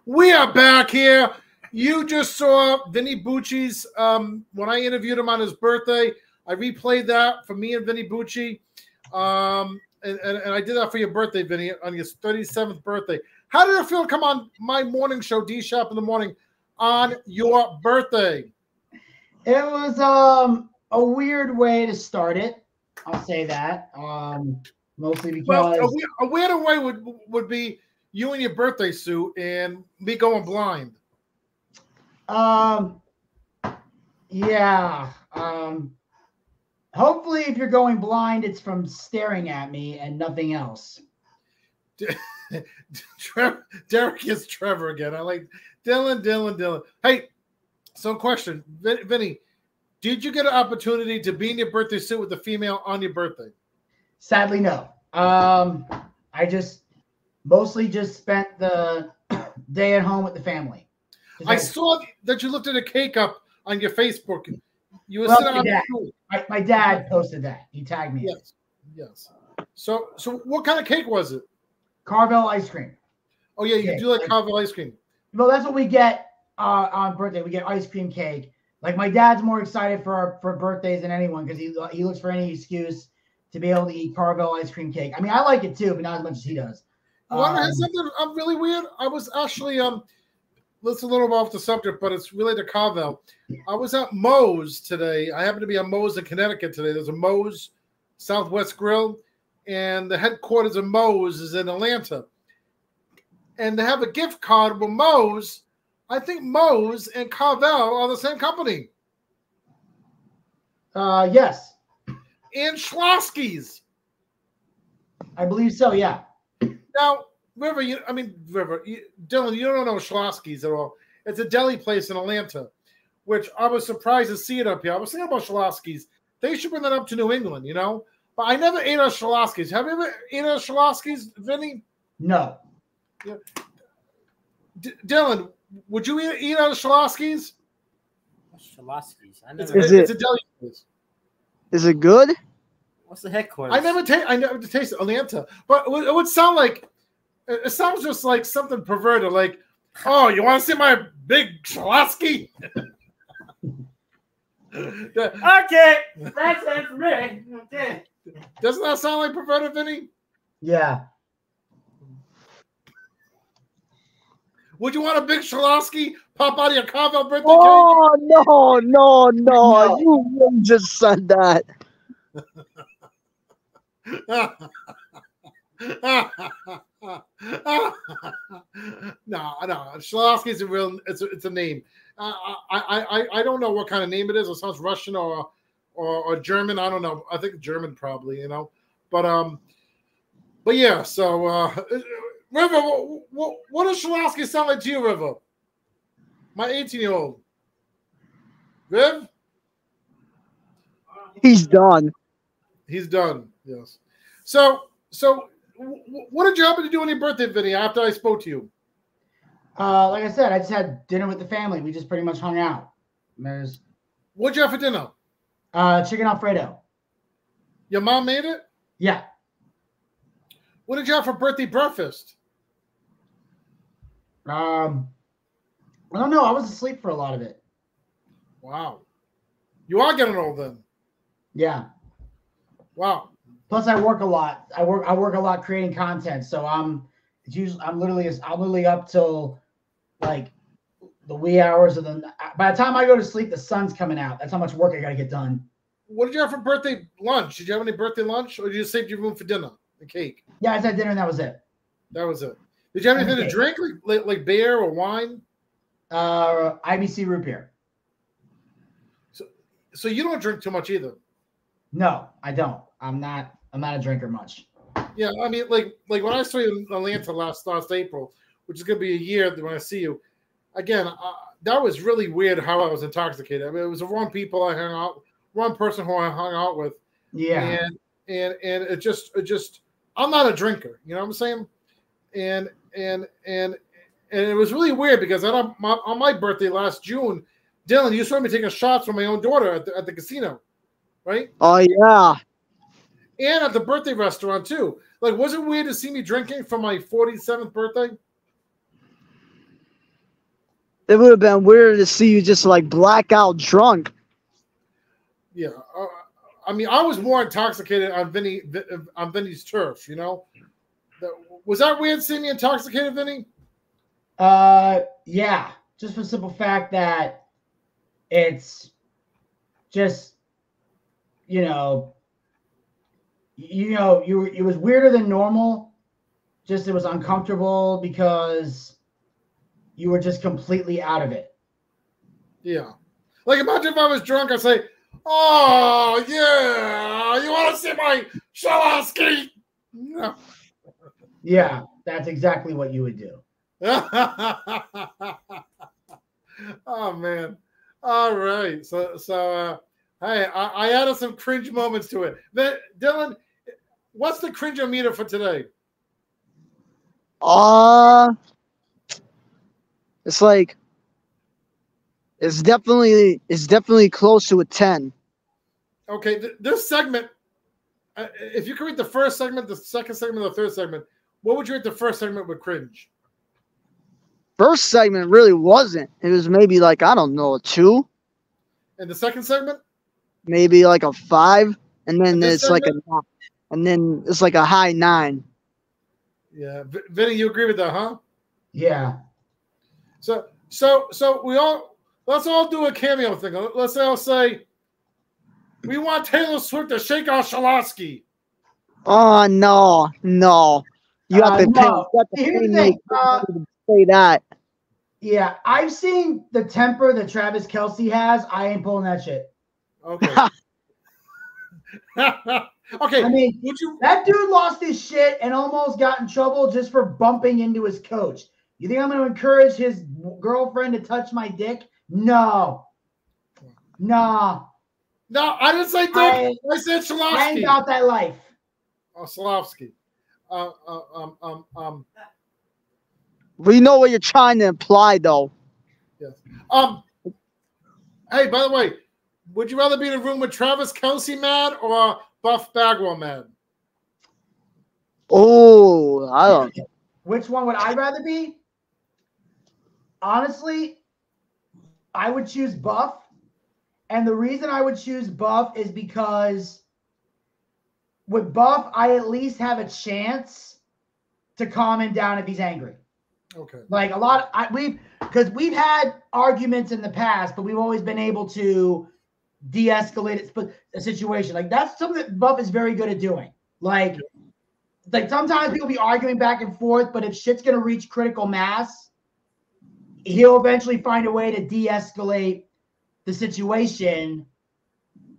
We are back here. You just saw Vinny Bucci's, when I interviewed him on his birthday, I replayed that for me and Vinny Bucci. And I did that for your birthday, Vinny, on your 37th birthday. How did it feel to come on my morning show, D-Shop in the Morning, on your birthday? It was a weird way to start it. I'll say that. Mostly because... Well, a weirder way would be you in your birthday suit and me going blind. Yeah. Hopefully, if you're going blind, it's from staring at me and nothing else. Derek is Trevor again. I like Dylan. Hey, so question, Vinny, did you get an opportunity to be in your birthday suit with a female on your birthday? Sadly, no. I just mostly just spent the day at home with the family. I saw that you lifted a cake up on your Facebook. You were sitting on my dad posted that. He tagged me. Yes. So what kind of cake was it? Carvel ice cream. Oh yeah, you do like Carvel ice cream. Well, that's what we get on birthday. We get ice cream cake. Like my dad's more excited for birthdays than anyone because he looks for any excuse to be able to eat Carvel ice cream cake. I mean, I like it too, but not as much as he does. You want to have something really weird? I was actually let's a little off the subject, but it's related to Carvel. I was at Moe's today. I happened to be at Moe's in Connecticut today. There's a Moe's Southwest Grill, and the headquarters of Moe's is in Atlanta. And they have a gift card with Moe's. I think Moe's and Carvel are the same company. Yes. And Schlossky's. I believe so, yeah. Now, River, Dylan, you don't know Schlossky's at all. It's a deli place in Atlanta, which I was surprised to see it up here. I was thinking about Schlossky's. They should bring that up to New England, you know? But I never ate at Schlossky's. Have you ever eaten at Schlossky's, Vinny? No. Yeah. Dylan, would you eat at Schlossky's? Schlossky's. It's a deli place. Is it good? What's the headquarters? I never tasted Atlanta, but it would sound like it sounds just like something perverted. Like, oh, you want to see my big Schlossky? Okay, that's it for me. Okay. Doesn't that sound like perverted, Vinny? Yeah. Would you want a big Schlossky pop out of your Carvel birthday cake? Oh, no. You really just said that. No. Schlossky's a real. It's a name. I don't know what kind of name it is. It sounds Russian or German. I don't know. I think German probably. You know, but yeah. So River, what does Schlossky sound like to you, River? My 18-year-old. Riv? He's done. He's done. Yes. So what did you happen to do on your birthday video after I spoke to you? Like I said, I just had dinner with the family. We just pretty much hung out. What'd you have for dinner? Chicken Alfredo. Your mom made it? Yeah. What did you have for birthday breakfast? I don't know. I was asleep for a lot of it. Wow. You are getting old then. Yeah. Wow. Plus, I work a lot. I work a lot creating content. So I'm literally up till like the wee hours of the. By the time I go to sleep, the sun's coming out. That's how much work I got to get done. What did you have for birthday lunch? Did you have any birthday lunch, or did you save your room for dinner? The cake. Yeah, I just had dinner and that was it. That was it. Did you have anything to drink, like beer or wine? IBC root beer. So you don't drink too much either. No, I don't. I'm not a drinker much. Yeah, I mean, like when I saw you in Atlanta last April, which is gonna be a year when I see you again. That was really weird how I was intoxicated. I mean, it was the wrong people I hung out, wrong person who I hung out with. Yeah, and it just I'm not a drinker. You know what I'm saying? And it was really weird because on my birthday last June, Dylan, you saw me taking shots from my own daughter at the casino, right? Oh yeah. And at the birthday restaurant too. Like, was it weird to see me drinking for my 47th birthday? It would have been weird to see you just like blackout drunk. Yeah, I mean, I was more intoxicated on Vinny's turf. You know, was that weird seeing me intoxicated, Vinny? Yeah, just for the simple fact that it's just, it was weirder than normal. Just it was uncomfortable because you were just completely out of it. Yeah, like imagine if I was drunk, I'd say, "Oh yeah, you want to see my Shalasky?" No. Yeah, that's exactly what you would do. Oh man! All right, so hey, I added some cringe moments to it. Then Dylan, what's the cringe meter for today? It's like it's definitely close to a 10. Okay, this segment. If you could rate the first segment, the second segment, the third segment, what would you rate the first segment with cringe? First segment really wasn't. It was maybe like, I don't know, a 2. And the second segment? Maybe like a 5. And then it's segment? like a 9. And then it's like a high 9. Yeah. Vinny, you agree with that, huh? Yeah. So let's all do a cameo thing. Let's all say, we want Taylor Swift to shake our Shalasky. Oh no. You have to no. pay. Here's the thing. Say that. Yeah, I've seen the temper that Travis Kelce has. I ain't pulling that shit. Okay. Okay. I mean, that dude lost his shit and almost got in trouble just for bumping into his coach. You think I'm going to encourage his girlfriend to touch my dick? No. Nah. No, I didn't say dick. I said Shalasky. I ain't got that life. Oh, Shalasky. We know what you're trying to imply, though. Yes. Hey, by the way, would you rather be in a room with Travis Kelce mad or Buff Bagwell mad? Oh, I don't. Which one would I rather be? Honestly, I would choose Buff. And the reason I would choose Buff is because with Buff, I at least have a chance to calm him down if he's angry. Okay. Like because we've had arguments in the past, but we've always been able to de-escalate a situation. Like that's something that Buff is very good at doing. Like sometimes people be arguing back and forth, but if shit's gonna reach critical mass, he'll eventually find a way to de-escalate the situation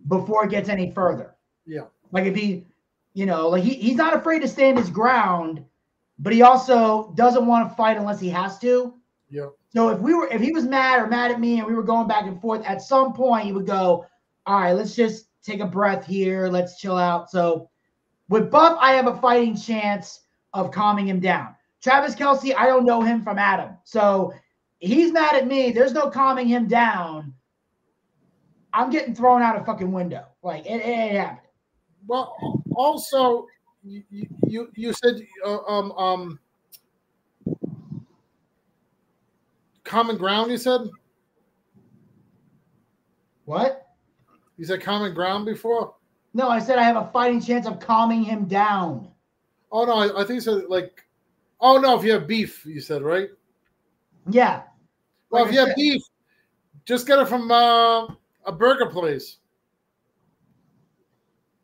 before it gets any further. Yeah. Like if he, he's not afraid to stand his ground, but he also doesn't want to fight unless he has to. Yeah. So if he was mad at me and we were going back and forth, at some point he would go, all right, let's just take a breath here. Let's chill out. So with Buff, I have a fighting chance of calming him down. Travis Kelce, I don't know him from Adam. So he's mad at me. There's no calming him down. I'm getting thrown out a fucking window. Like it ain't happening. Well, also, you said common ground. You said what? You said common ground before. No, I said I have a fighting chance of calming him down. Oh no, I think you said like. Oh no, if you have beef, you said right. Yeah. Well, if you have beef, just get it from a burger place.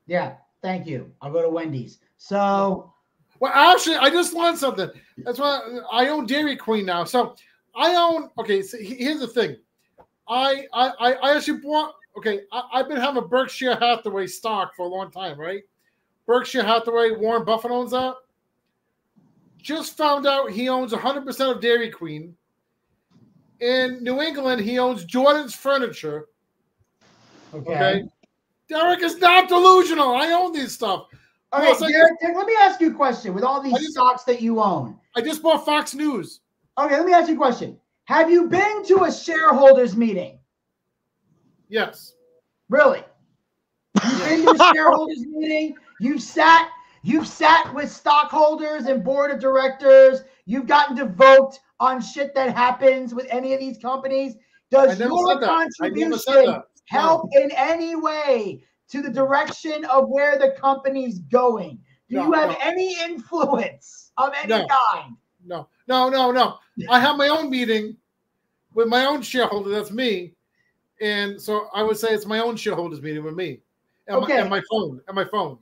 Yeah, thank you. I'll go to Wendy's. So, well, actually, I just learned something. That's why I own Dairy Queen now. So I own. Okay, so here's the thing. I actually bought. Okay, I've been having Berkshire Hathaway stock for a long time, right? Berkshire Hathaway, Warren Buffett owns that. Just found out he owns 100% of Dairy Queen. In New England, he owns Jordan's Furniture. Okay. Derek is not delusional. I own these stuff. Okay, Derek, let me ask you a question. With all these stocks that you own, I just bought Fox News. Okay, let me ask you a question. Have you been to a shareholders meeting? Yes. Really? You've been to a shareholders meeting? You've sat with stockholders and board of directors. You've gotten devoked on shit that happens with any of these companies. Does your contribution help in any way to the direction of where the company's going? Do you have any influence of any kind? No. I have my own meeting with my own shareholder. That's me. And so I would say it's my own shareholders meeting with me. And my phone.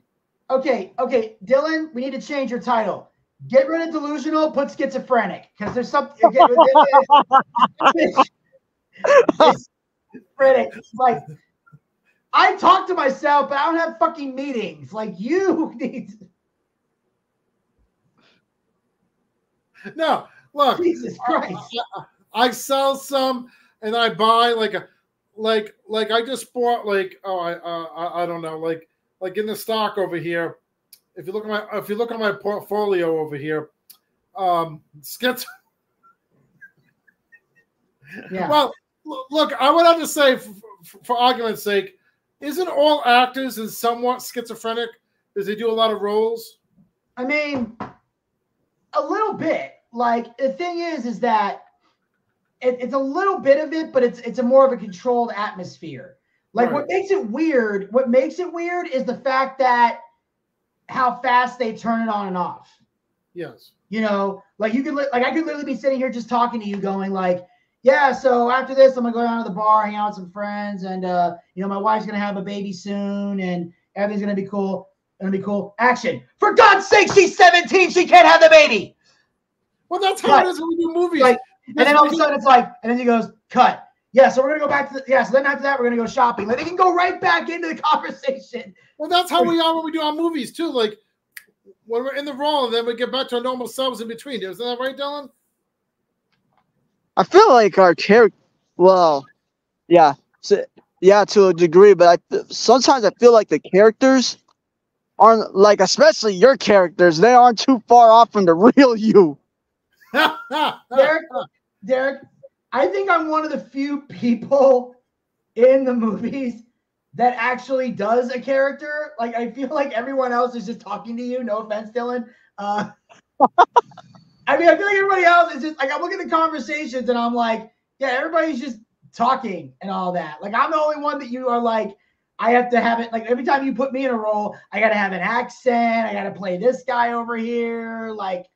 Okay. Dylan, we need to change your title. Get rid of delusional, put schizophrenic. Because there's something. Schizophrenic. Like, I talk to myself, but I don't have fucking meetings. Like, you need to. No, look. Jesus Christ. I sell some and I buy like I just bought I don't know, like in the stock over here. If you look at my portfolio over here, Yeah. Well, look, I would have to say, for argument's sake, isn't all actors and somewhat schizophrenic? Does they do a lot of roles? I mean, a little bit. Like, the thing is that it's a little bit of it, but it's a more of a controlled atmosphere. Like, right. What makes it weird is the fact that how fast they turn it on and off. Yes. You know, like I could literally be sitting here just talking to you, going like, yeah, so after this, I'm gonna go down to the bar, hang out with some friends, and my wife's gonna have a baby soon, and everything's gonna be cool. Action! For God's sake, she's 17. She can't have the baby. Well, that's how it is when we do movies. Like, and then all of a sudden it's like, and then he goes, cut. Yeah, so we're gonna go back to so then after that we're gonna go shopping. Like, they can go right back into the conversation. Well, that's how we are when we do our movies too. Like, when we're in the role, and then we get back to our normal selves in between. Isn't that right, Dylan? I feel like our character, to a degree, but sometimes I feel like the characters aren't, like, especially your characters, they aren't too far off from the real you. Derek, I think I'm one of the few people in the movies that actually does a character. Like, I feel like everyone else is just talking to you. No offense, Dylan. I mean, I feel like everybody else is just like, I'm looking at the conversations and I'm like, yeah, everybody's just talking and all that. Like, I'm the only one that you are like, I have to have it. Like, every time you put me in a role, I got to have an accent. I got to play this guy over here. Like,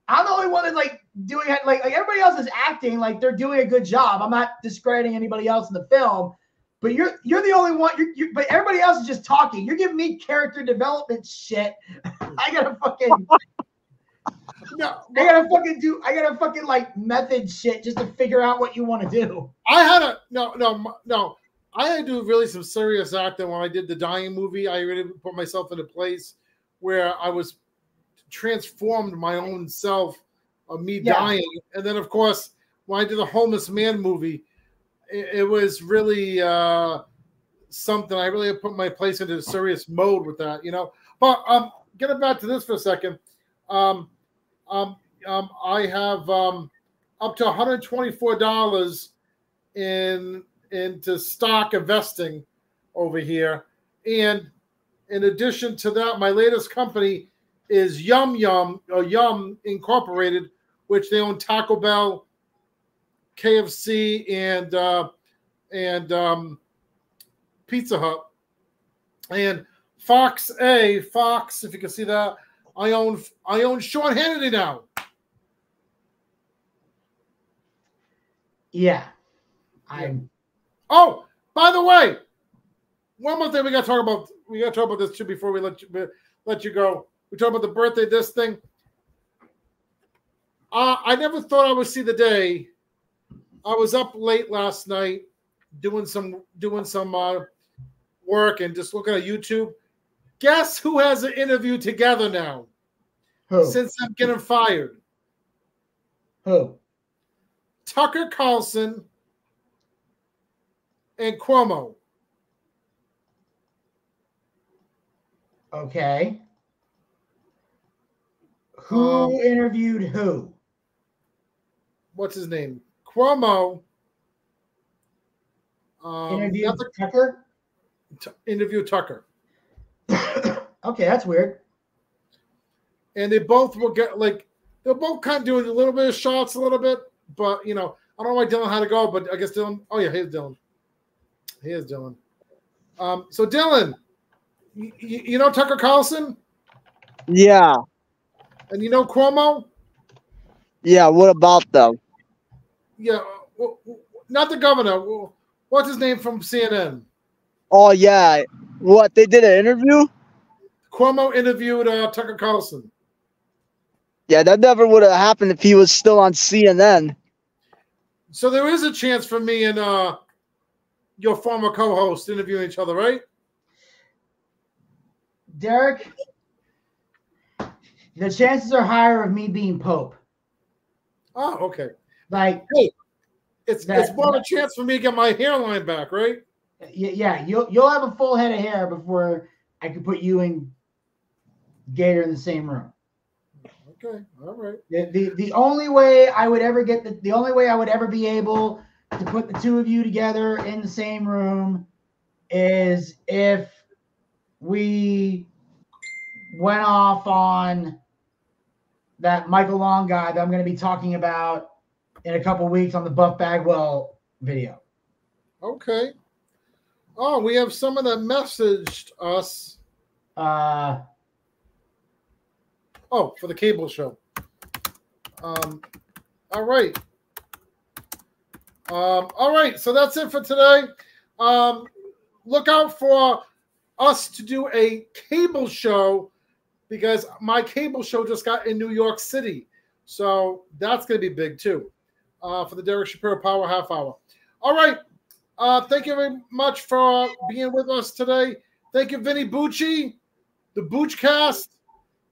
I'm the only one that's like doing it. Like everybody else is acting like they're doing a good job. I'm not discrediting anybody else in the film, but you're the only one. But everybody else is just talking. You're giving me character development shit. I gotta fucking. No, I gotta fucking like method shit just to figure out what you want to do. I had to do really some serious acting when I did the Dying movie. I really put myself in a place where I was transformed my own self of me dying. And then, of course, when I did the Homeless Man movie, it was really something. I really put my place into a serious mode with that, you know. But getting back to this for a second. I have up to $124 into stock investing over here, and in addition to that, my latest company is Yum Incorporated, which they own Taco Bell, KFC, and Pizza Hut, and Fox, if you can see that. I own Sean Hannity now. Yeah. Oh, by the way, one more thing we got to talk about. We got to talk about this too before we let you go. We talk about the birthday, this thing. I never thought I would see the day. I was up late last night doing some work and just looking at YouTube. Guess who has an interview together now? Who? Since I'm getting fired. Who? Tucker Carlson and Cuomo. Okay. Who interviewed who? What's his name? Cuomo. Interviewed Tucker? Interview Tucker. Okay, that's weird. And they both will get, like, they're both kind of doing a little bit of shots, a little bit, but I don't know why Dylan had to go, but I guess Dylan. Oh yeah, here's Dylan. Here's Dylan. So Dylan, you know Tucker Carlson? Yeah. And you know Cuomo? Yeah. What about them? Yeah, not the governor. What's his name from CNN? Oh yeah. What, they did an interview? Cuomo interviewed Tucker Carlson. Yeah, that never would have happened if he was still on CNN. So there is a chance for me and your former co-host interviewing each other, right? Derek, the chances are higher of me being Pope. Oh, okay. Like, hey, it's more of a chance for me to get my hairline back, right? Yeah, you'll have a full head of hair before I can put you and Gator in the same room. Okay, all right. The only way I would ever get the only way I would ever be able to put the two of you together in the same room is if we went off on that Michael Long guy that I'm going to be talking about in a couple weeks on the Buff Bagwell video. Okay. Oh, we have someone that messaged us. Oh, for the cable show. All right. All right. So that's it for today. Look out for us to do a cable show because my cable show just got in New York City. So that's going to be big too for the Derek Shapiro Power Half Hour. All right. Thank you very much for being with us today. Thank you, Vinny Bucci, the Boochcast.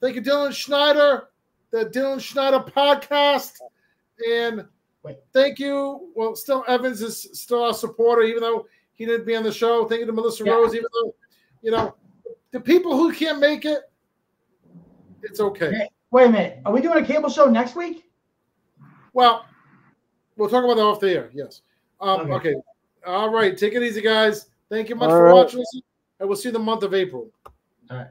Thank you, Dylan Schneider, the Dylan Schneider podcast. And thank you. Well, still Evans is still our supporter, even though he didn't be on the show. Thank you to Melissa Rose, even though, the people who can't make it, it's okay. Hey, wait a minute. Are we doing a cable show next week? Well, we'll talk about that off the air. Yes. Okay. All right. Take it easy, guys. Thank you much for watching, and we'll see you the month of April. All right.